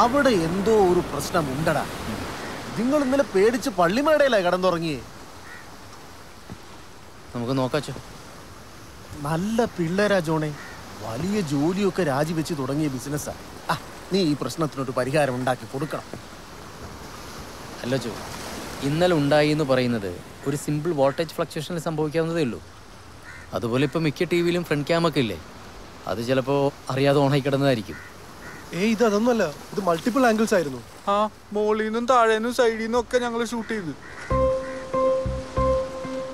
അവിടെ എന്തോ ഒരു പ്രശ്നമുണ്ടടാ. നിങ്ങൾ ഇന്നലെ പേടിച്ച് പള്ളിമേടയിലാ കിടന്നുറങ്ങിയേ. നമുക്ക് നോക്കാച്ചോ. നല്ല പിള്ളേരാ ജോണേ. വലിയ ജോലിയൊക്കെ രാജിവെച്ച് തുടങ്ങിയ ബിസിനസ്സാ. നീ ഈ പ്രശ്നത്തിനൊരു പരിഹാരം ഉണ്ടാക്കി കൊടുക്കണം. അല്ല ചോ, ഇന്നലെ ഉണ്ടായി എന്ന് പറയുന്നത് ഒരു സിമ്പിൾ വോൾട്ടേജ് ഫ്ലക്ച്വേഷനിൽ സംഭവിക്കാവുന്നതേ ഉള്ളൂ. അതുപോലെ ഇപ്പോൾ മിക്ക ടി വിയിലും ഫ്രണ്ട് ക്യാമൊക്കെ ഇല്ലേ, അത് ചിലപ്പോൾ അറിയാതെ ഓണായി കിടന്നതായിരിക്കും. ഇത് അതൊന്നുമല്ല, ഇത് മൾട്ടിപ്പിൾ ആംഗിൾസ് ആയിരുന്നു. മോളിൽ നിന്നും താഴേന്നും സൈഡിൽ നിന്നും ഒക്കെ ഞങ്ങൾ ഷൂട്ട് ചെയ്തു.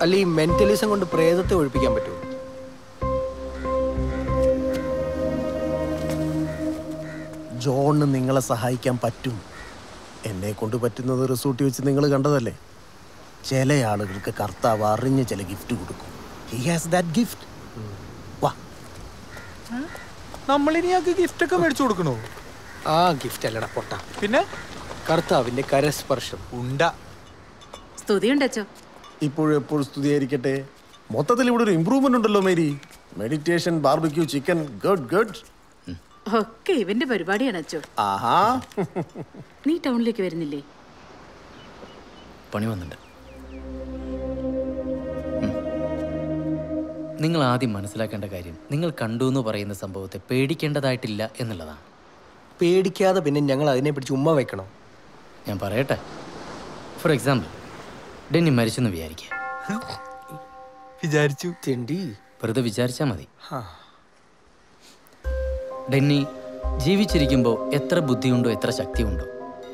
അല്ല, ഈ മെന്റലിസം കൊണ്ട് പ്രേതത്തെ ഒഴിപ്പിക്കാൻ പറ്റുമോ? ജോണിന് നിങ്ങളെ സഹായിക്കാൻ പറ്റും. എന്നെ കൊണ്ട് പറ്റുന്നത് റിസോർട്ട് വെച്ച് നിങ്ങൾ കണ്ടതല്ലേ. ചില ആളുകൾക്ക് കർത്താവ് അറിഞ്ഞ് ചില ഗിഫ്റ്റ് കൊടുക്കും. He has that gift. വാ, നമ്മളിനി ഞങ്ങൾക്ക് ഗിഫ്റ്റ് ഒക്കെ മേടിച്ചു കൊടുക്കണോ? ആ ഗിഫ്റ്റ് അല്ലടാ പൊട്ട, പിന്നെ കർത്താവിന്റെ കരസ്പർശം. സ്തുതിയുണ്ടോ? ഇപ്പോഴും എപ്പോഴും സ്തുതിയായിരിക്കട്ടെ. മൊത്തത്തിൽ ഇവിടെ ഒരു ഇമ്പ്രൂവ്മെന്റ് ഉണ്ടല്ലോ Mary. Meditation, barbecue, chicken, good good. ഒക്കെ ഇവന്റെ പരിപാടിയാണ് അച്ചോ. ആഹാ, നീ ടൗണിലേക്ക് വരുന്നില്ലേ? പണി വന്നിട്ടുണ്ട്. നിങ്ങൾ ആദ്യം മനസ്സിലാക്കേണ്ട കാര്യം, നിങ്ങൾ കണ്ടു എന്ന് പറയുന്ന സംഭവത്തെ പേടിക്കേണ്ടതായിട്ടില്ല എന്നുള്ളതാണ്. പേടിക്കാതെ പിന്നെ ഞങ്ങൾ അതിനെ പിടിച്ച് ഉമ്മ വെക്കണം. ഞാൻ പറയട്ടെ, ഫോർ എക്സാമ്പിൾ, ഡെന്നി മരിച്ചെന്ന് വിചാരിച്ചു. വെറുതെ വിചാരിച്ചാൽ മതി. ഡെന്നി ജീവിച്ചിരിക്കുമ്പോൾ എത്ര ബുദ്ധിയുണ്ടോ, എത്ര ശക്തിയുണ്ടോ,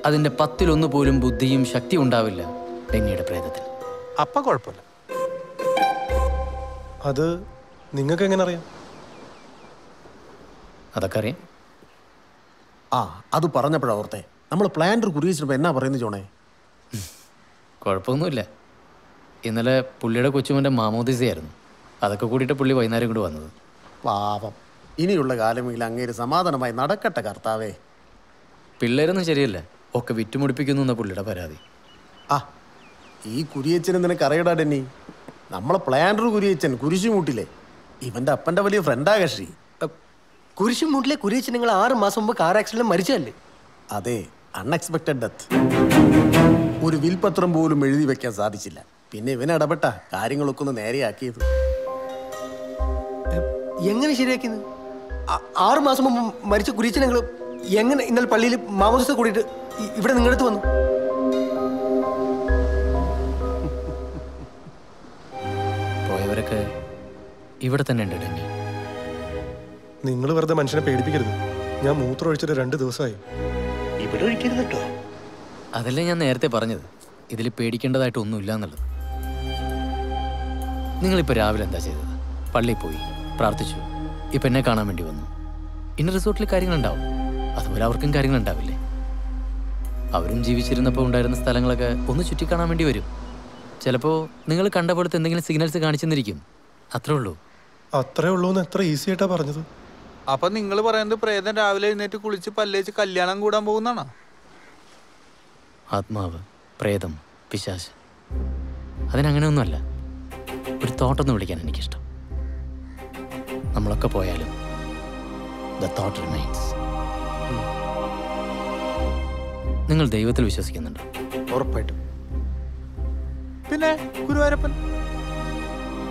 അതിൻ്റെ 10-1 പോലും ബുദ്ധിയും ശക്തി ഉണ്ടാവില്ല ഡെന്നിയുടെ പ്രേതത്തിന്. അപ്പൊ കുഴപ്പമില്ല. അത് നിങ്ങൾക്ക് എങ്ങനെ അറിയാം? അതൊക്കെ അറിയാം. അത് പറഞ്ഞപ്പോഴാ ഓർത്തെ, നമ്മൾ പ്ലാന്റ് കുറിയിച്ചപ്പോൾ എന്നാ പറയുന്നത് ജോണേ? കുഴപ്പമൊന്നുമില്ല. ഇന്നലെ പുള്ളിയുടെ കൊച്ചുമൻ്റെ മാമോദിസയായിരുന്നു. അതൊക്കെ കൂടിയിട്ട് പുള്ളി വൈകുന്നേരം കൂടി വന്നത്. പാവം, ഇനിയുള്ള കാലമെങ്കിലും അങ്ങേര് സമാധാനമായി നടക്കട്ടെ കർത്താവേ. പിള്ളേരൊന്നും ശരിയല്ല, ഒക്കെ വിറ്റുമുടിപ്പിക്കുന്നു എന്ന പുള്ളിയുടെ പരാതി. ഈ കുരിയച്ചന് നിനക്ക് അറിയടാ ഡെന്നി. നമ്മളെ പ്ലാന്റർ കുരിയച്ചൻ കുരിശുമൂട്ടിലെ ഇവന്റെ അപ്പന്റെ വലിയ ഫ്രണ്ടാ കക്ഷി. കുരിശുമൂട്ടിലെ കുരിയച്ചൻ നിങ്ങൾ 6 മാസം മുമ്പ് കാർ ആക്സിഡന്റ് മരിച്ചല്ലേ? അതെ, അൺഎക്സ്പെക്ടഡ് ഡെത്ത്. ഒരു വിൽപത്രം പോലും എഴുതി വെക്കാൻ സാധിച്ചില്ല. പിന്നെ ഇവൻ ഇടപെട്ട കാര്യങ്ങളൊക്കെ ഒന്ന് നേരെയാക്കിയത്. എങ്ങനെ ശരിയാക്കിയത്? 6 മാസം മുമ്പ് മരിച്ച കുരിയച്ചൻ നിങ്ങൾ എങ്ങനെ ഇന്നലെ പള്ളിയിൽ മാമോദിസ കൂടിയിട്ട് ഇവിടെ നിങ്ങളുടെ അടുത്ത് വന്നു? പോയവരൊക്കെ ഇവിടെ തന്നെ ഉണ്ട് ഡെന്നി. നിങ്ങൾ വെറുതെ മനുഷ്യനെ പേടിപ്പിക്കരുത്. ഞാൻ മൂത്രം ഒഴിച്ചിട്ട് 2 ദിവസമായി. ഇവിടെ ഒഴിക്കരുത് കേട്ടോ. അതല്ലേ ഞാൻ നേരത്തെ പറഞ്ഞത്, ഇതിൽ പേടിക്കേണ്ടതായിട്ടൊന്നുമില്ല എന്നുള്ളത്. നിങ്ങളിപ്പോൾ രാവിലെ എന്താ ചെയ്തത്? പള്ളിയിൽ പോയി പ്രാർത്ഥിച്ചു, ഇപ്പം എന്നെ കാണാൻ വേണ്ടി വന്നു. ഇന്ന റിസോർട്ടിൽ കാര്യങ്ങളുണ്ടാവും, അതുപോലെ അവർക്കും കാര്യങ്ങളുണ്ടാവില്ലേ? അവരും ജീവിച്ചിരുന്നപ്പോൾ ഉണ്ടായിരുന്ന സ്ഥലങ്ങളൊക്കെ ഒന്ന് ചുറ്റിക്കാണാൻ വേണ്ടി വരും. ചിലപ്പോൾ നിങ്ങൾ കണ്ട പോലത്തെ എന്തെങ്കിലും സിഗ്നൽസ് കാണിച്ചെന്നിരിക്കും. അത്രേ ഉള്ളൂ. അത്രേ ഉള്ളൂ എന്ന് എത്ര ഈസി ആയിട്ടാ പറഞ്ഞത്. അപ്പൊ നിങ്ങൾ പറയുന്നത് പ്രേതം രാവിലെ എഴുന്നേറ്റ് കുളിച്ച് പല്ലേച്ച് കല്യാണം കൂടാൻ പോകുന്നാണോ? ആത്മാവ്, പ്രേതം, പിശാച്, അതിനങ്ങനെയൊന്നുമല്ല. ഒരു തോട്ടൊന്ന് വിളിക്കാൻ എനിക്കിഷ്ടം. നമ്മളൊക്കെ പോയാലും ദ തോട്ട് റിമൈൻസ്. നിങ്ങൾ ദൈവത്തിൽ വിശ്വസിക്കുന്നുണ്ടോ? ഉറപ്പായിട്ടും. പിന്നെ ഗുരുവായൂരപ്പൻ.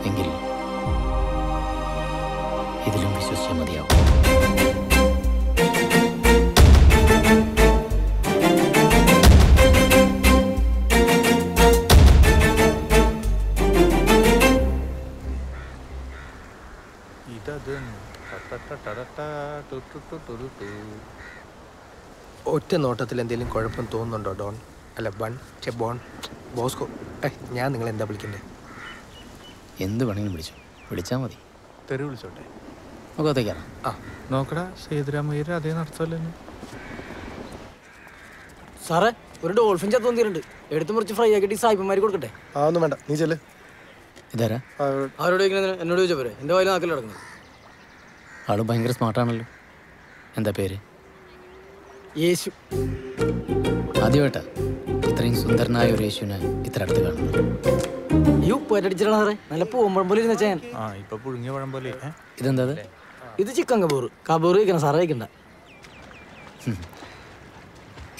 എങ്കിൽ ഇതിലും വിശ്വസിച്ചാൽ മതിയാവും. ഒറ്റ നോട്ടത്തിൽ എന്തെങ്കിലും കുഴപ്പം തോന്നുന്നുണ്ടോ ഡോൺ? അല്ല ബോൺ, ബോസ്കോ, ഞാൻ നിങ്ങൾ എന്താ വിളിക്കണ്ടേ? എന്ത് വേണമെങ്കിലും വിളിച്ചാൽ മതി. തെറി വിളിച്ചോട്ടെ? മുഖത്തേക്കാണ്. നോക്കടാ, സേതുരാമയ്യർ അതേ നടത്തല്ലേ. സാറേ, ഒരു ഡോൾഫിൻ ചത്ത് തോന്നിയിട്ടുണ്ട്. എടുത്ത് മുറിച്ച് ഫ്രൈ ആക്കിയിട്ട് സായിപ്പന്മാർക്ക് കൊടുക്കട്ടെ? ഒന്നും വേണ്ട, നീ ചെല്ല്. ഇതാരാ? ആരോട് എന്നോട് ചോദിച്ചാൽ പോരെ? എൻ്റെ വായിൽ നാക്കിൽ നടക്കുന്നത്. ആള് ഭയങ്കര സ്മാർട്ടാണല്ലോ. എന്താ പേര്? യേശു. ആദ്യമായിട്ടാ ഇത്രയും സുന്ദരനായ ഒരു യേശുവിനെ ഇത്ര അടുത്ത് കാണുന്നത്. ഈ ഉപ്പേറ്റടിച്ചിട്ടാണ് സാറേ, നല്ല പൂമ്പഴം പോലെ ഇരുന്ന ചെയ്യാൻ. ഇപ്പൊ പുഴുങ്ങിയ പഴം പോലെ. ഇതെന്താ? ഇത് ചിക്കൻ കബൂർ. കബൂർ കഴിക്കണം സാറേ, കഴിക്കണ്ട.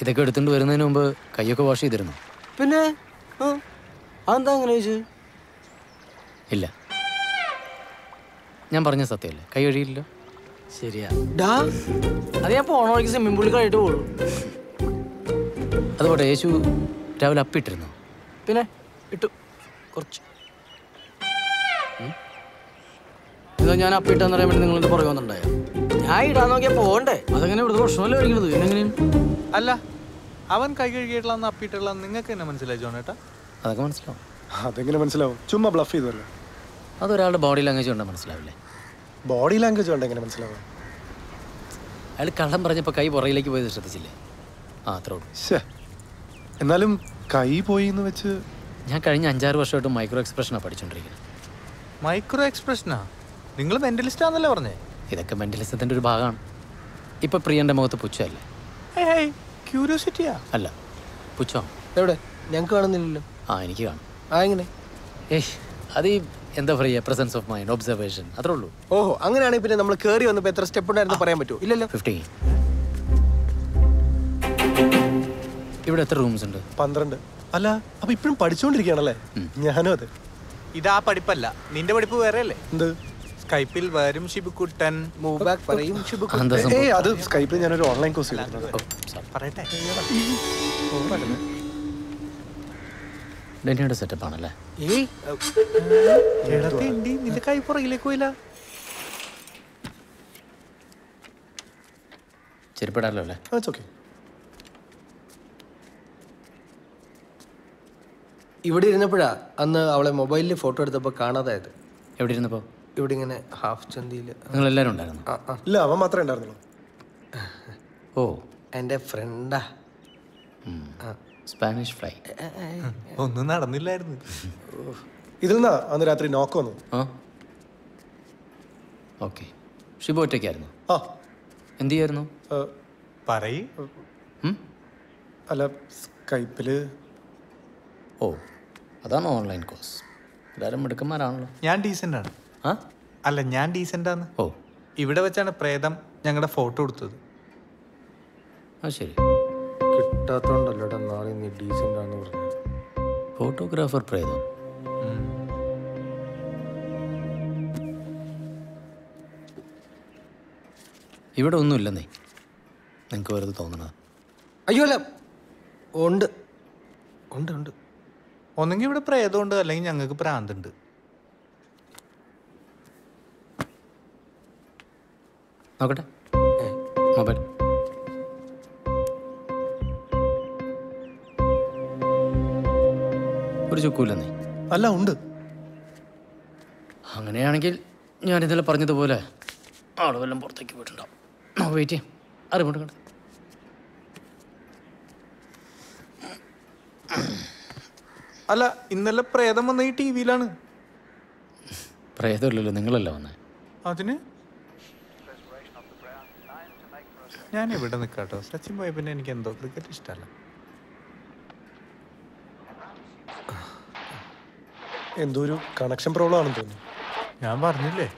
ഇതൊക്കെ എടുത്തുകൊണ്ട് വരുന്നതിന് മുമ്പ് കൈയൊക്കെ വാഷ് ചെയ്തിരുന്നു? പിന്നെ അതെന്താ അങ്ങനെ ചോദിച്ചു? ഇല്ല, ഞാൻ പറഞ്ഞ സത്യമല്ലേ, കൈ കഴിയില്ലല്ലോ. ശരിയാ. ഡാ അത് ഞാൻ പോണ വഴിക്ക് സ്വിമ്മിംഗ് പൂളിൽ കഴിഞ്ഞിട്ട് പോകുള്ളൂ. അതുപോലെ യേശു രാവിലെ അപ്പിട്ടിരുന്നു? പിന്നെ ഇട്ടു കുറച്ച്. ഇതാ ഞാൻ അപ്പിട്ടെന്ന് പറയാൻ വേണ്ടി നിങ്ങളുടെ പുറകെ വന്നിട്ടുണ്ടായോ? ഞാൻ ഇടാൻ നോക്കിയാൽ പോകണ്ടേ? അതങ്ങനെ ഇവിടുത്തെ പ്രശ്നമല്ലേ കഴിക്കുന്നത്? എങ്ങനെയാണ്? അല്ല, അവൻ കൈ കഴുകിയിട്ടുള്ള അപ്പിയിട്ടുള്ള നിങ്ങൾക്ക് തന്നെ മനസ്സിലായി ജോണേട്ടാ? അതൊക്കെ മനസ്സിലാവും. അതെങ്ങനെ മനസ്സിലാവും? ചുമ്മാ ബ്ലഫ് ചെയ്തല്ലോ. അതൊരാളുടെ ബോഡി ലാംഗ്വേജ് കൊണ്ടാൽ മനസ്സിലാവില്ലേ? ബോഡി ലാംഗ്വേജ് കൊണ്ട് എങ്ങനെ മനസ്സിലാവും? അയാൾ കള്ളം പറഞ്ഞപ്പോൾ കൈ പുറകിലേക്ക് പോയത് ശ്രദ്ധിച്ചില്ലേ? അത്രേ ഉള്ളൂ. ശേ, എന്നാലും കൈ പോയി എന്ന് വെച്ച് ഞാൻ കഴിഞ്ഞ 5-6 വർഷമായിട്ട് മൈക്രോ എക്സ്പ്രഷനാണ് പഠിച്ചുകൊണ്ടിരിക്കുന്നത്. മൈക്രോ എക്സ്പ്രഷനാ? നിങ്ങൾ മെന്റലിസ്റ്റ് ആണെന്നല്ലേ പറഞ്ഞേ? ഇതൊക്കെ മെന്റലിസത്തിൻ്റെ ഒരു ഭാഗമാണ്. ഇപ്പം പ്രിയൻ്റെ മുഖത്ത് പുച്ഛമല്ലേ? ക്യൂരിയോസിറ്റിയാ? അല്ല, പുച്ഛം. എവിടെ? ഞങ്ങൾക്ക് കാണുന്നില്ലല്ലോ. എനിക്ക് കാണും. എങ്ങനെ? അത് ഈ എന്താ പറയുക, പ്രസൻസ് ഓഫ് മൈൻഡ്, ഒബ്സർവേഷൻ, അത്രേ ഉള്ളൂ. ഓഹോ, അങ്ങനെയാണെങ്കിൽ പിന്നെ നമ്മൾ കയറി വന്നപ്പോൾ എത്ര സ്റ്റെപ്പ് ഉണ്ടായിരുന്നു പറയാൻ പറ്റുമോ? ഇല്ലല്ലോ. 15. ഇവിടെ എത്ര റൂംസ് ഉണ്ട്? 12. അല്ല, അപ്പൊ ഇപ്പഴും പഠിച്ചുകൊണ്ടിരിക്കുകയാണല്ലേ? ഞാനും അതെ. ഇതാ പഠിപ്പല്ല, നിന്റെ പഠിപ്പ് വേറെ അല്ലേ? എന്ത്? സ്കൈപ്പിൽ വരും ഷിബുക്കുട്ടൻ. മൂവ് ബാക്ക് പറയും ഷിബുക്കു. അത് സ്കൈപ്പിൽ ഞാനൊരു ഓൺലൈൻ കോഴ്സ് ചെയ്തിരുന്നത്. പറയട്ടെ. ഡെന്നിയുടെ സെറ്റപ്പ് ആണല്ലേ? നിന്റെ കൈ പുറകിലേക്ക് പോയില്ല. ചെരുപ്പിടാലോ അല്ലേ? ഓക്കെ. ഇവിടെ ഇരുന്നപ്പോഴാ അന്ന് അവളെ മൊബൈലിൽ ഫോട്ടോ എടുത്തപ്പോൾ കാണാതായത്. എവിടെ ഇരുന്നപ്പോൾ? ഇവിടെ ഇങ്ങനെ ഹാഫ് ചന്തിയിൽ. നിങ്ങളെല്ലാവരും ഉണ്ടായിരുന്നു? ഇല്ല, അവൻ മാത്രമേ ഉണ്ടായിരുന്നുള്ളൂ. ഓ, എൻ്റെ ഫ്രണ്ടാ. Spanish fly. ഒന്നും നടന്നില്ലായിരുന്നു. ഇതിൽ നിന്നാ അന്ന് രാത്രി നോക്ക് വന്നു. ഓക്കെ. ഷിബു ഒറ്റയ്ക്കായിരുന്നു? എന്ത് ചെയ്യായിരുന്നു? പറയ്. അല്ല, സ്കൈപ്പില്. ഓ, അതാണ് ഓൺലൈൻ കോഴ്സ്. എല്ലാവരും മിടുക്കന്മാരാണല്ലോ. ഞാൻ ഡീസൻ്റ് ആണ്. അല്ല, ഞാൻ ഡീസൻ്റ് ആണ്. ഓ, ഇവിടെ വെച്ചാണ് പ്രേതം ഞങ്ങളുടെ ഫോട്ടോ എടുത്തത്. ശരി. കിട്ടാത്തോണ്ടല്ലോടാ നാളെ നീ ഡീസൻ്റ് ആണെന്ന് പറഞ്ഞു. ഫോട്ടോഗ്രാഫർ പ്രേതം. ഇവിടെ ഒന്നുമില്ലെന്നേ, നിങ്ങൾക്ക് വെറുതെ തോന്നണത്. അയ്യോ അല്ല, ഉണ്ട് ഉണ്ട് ഉണ്ട്. ഒന്നെങ്കിൽ ഇവിടെ പ്രേതമുണ്ട്, അല്ലെങ്കിൽ ഞങ്ങൾക്ക് പ്രാന്തുണ്ട്. നോക്കട്ടെ മൊബൈൽ. ഒരു ചുക്കൂല്ലെന്നേ? അല്ല, ഉണ്ട്. അങ്ങനെയാണെങ്കിൽ ഞാൻ ഇന്നലെ പറഞ്ഞതുപോലെ ആള് വല്ലതും പുറത്തേക്ക് പോയിട്ടുണ്ടാവും. വെയിറ്റ് ചെയ്യാം. അറിവുണ്ട് കണ്ടത്. അല്ല, ഇന്നലെ പ്രേതം വന്ന ഈ ടി-വിയിലാണ്. പ്രേതമില്ലല്ലോ, നിങ്ങളല്ല വന്നേ. അതിന് ഞാൻ ഇവിടെ നിൽക്കാട്ടോ. സച്ചിൻ പോയ പിന്നെ എനിക്ക് എന്തോ ക്രിക്കറ്റ് ഇഷ്ടമല്ല. എന്തോ ഒരു കണക്ഷൻ പ്രോബ്ലം ആണെന്ന് തോന്നുന്നു. ഞാൻ പറഞ്ഞില്ലേ.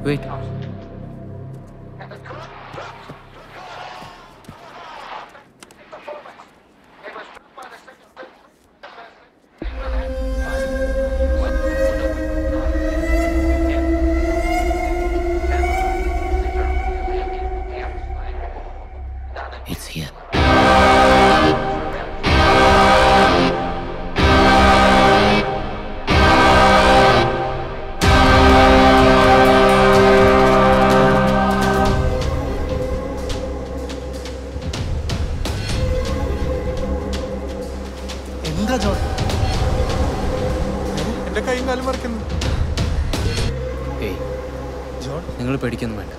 വെയിറ്റ്. It's here. എന്താ ജോൺ? എന്റെ കൈയും കാലും മറിക്കുന്നു. ഏയ് ജോൺ, നിങ്ങൾ പേടിക്കൊന്നും വേണ്ട.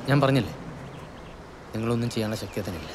ഞാൻ പറഞ്ഞില്ലേ, നിങ്ങളൊന്നും ചെയ്യാനുള്ള ശക്തി അതിനില്ല.